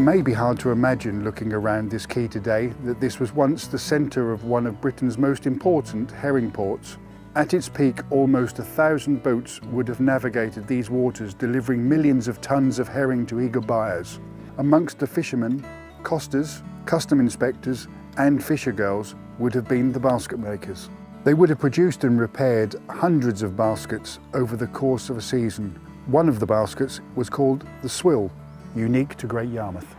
may be hard to imagine looking around this quay today that this was once the centre of one of Britain's most important herring ports. At its peak, almost 1,000 boats would have navigated these waters, delivering millions of tons of herring to eager buyers. Amongst the fishermen, costers, custom inspectors and fisher girls would have been the basket makers. They would have produced and repaired hundreds of baskets over the course of a season. One of the baskets was called the swill, unique to Great Yarmouth.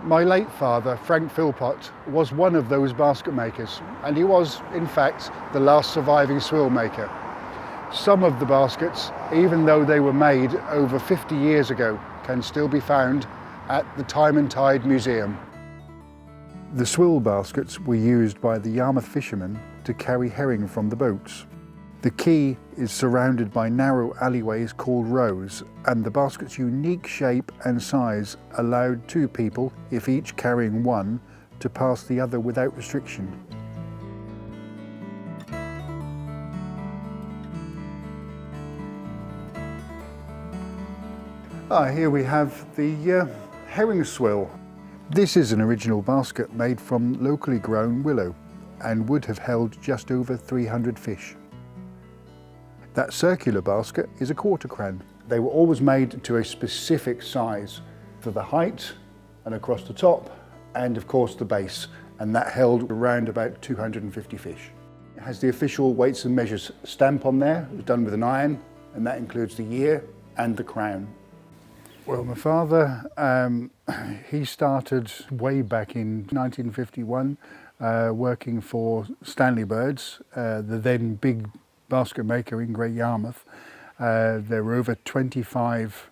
My late father, Frank Philpott, was one of those basket makers, and he was, in fact, the last surviving swill maker. Some of the baskets, even though they were made over 50 years ago, can still be found at the Time and Tide Museum. The swill baskets were used by the Yarmouth fishermen to carry herring from the boats. The quay is surrounded by narrow alleyways called rows, and the basket's unique shape and size allowed two people, if each carrying one, to pass the other without restriction. Here we have the herring swill. This is an original basket made from locally grown willow and would have held just over 300 fish. That circular basket is a quarter cran. They were always made to a specific size for the height and across the top and of course the base, and that held around about 250 fish. It has the official weights and measures stamp on there. It was done with an iron, and that includes the year and the crown. Well, my father, he started way back in 1951 working for Stanley Birds, the then big basket maker in Great Yarmouth. There were over 25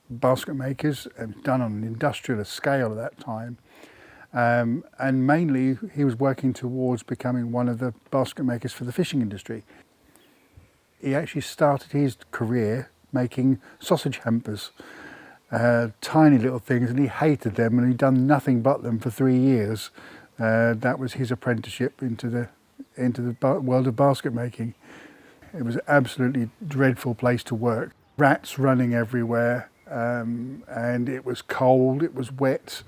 basket makers done on an industrial scale at that time. And mainly he was working towards becoming one of the basket makers for the fishing industry. He actually started his career making sausage hampers, tiny little things, and he hated them, and he'd done nothing but them for 3 years. That was his apprenticeship into the world of basket making. It was an absolutely dreadful place to work. Rats running everywhere, and it was cold, it was wet.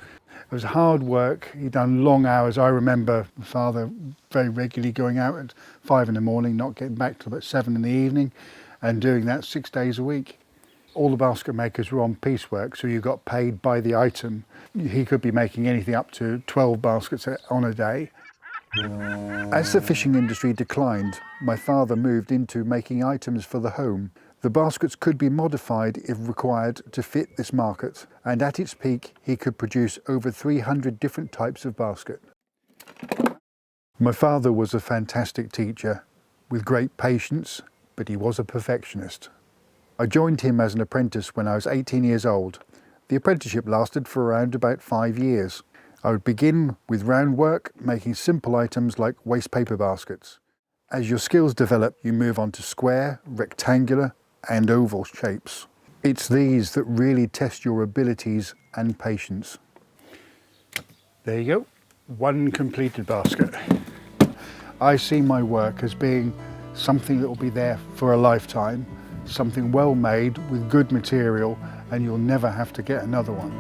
It was hard work. He'd done long hours. I remember my father very regularly going out at 5 in the morning, not getting back till about 7 in the evening, and doing that 6 days a week. All the basket makers were on piecework, so you got paid by the item. He could be making anything up to 12 baskets on a day. As the fishing industry declined, my father moved into making items for the home. The baskets could be modified if required to fit this market, and at its peak he could produce over 300 different types of basket. My father was a fantastic teacher with great patience, but he was a perfectionist. I joined him as an apprentice when I was 18 years old. The apprenticeship lasted for around about 5 years. I would begin with round work, making simple items like waste paper baskets. As your skills develop, you move on to square, rectangular and oval shapes. It's these that really test your abilities and patience. There you go, one completed basket. I see my work as being something that will be there for a lifetime, something well made with good material, and you'll never have to get another one.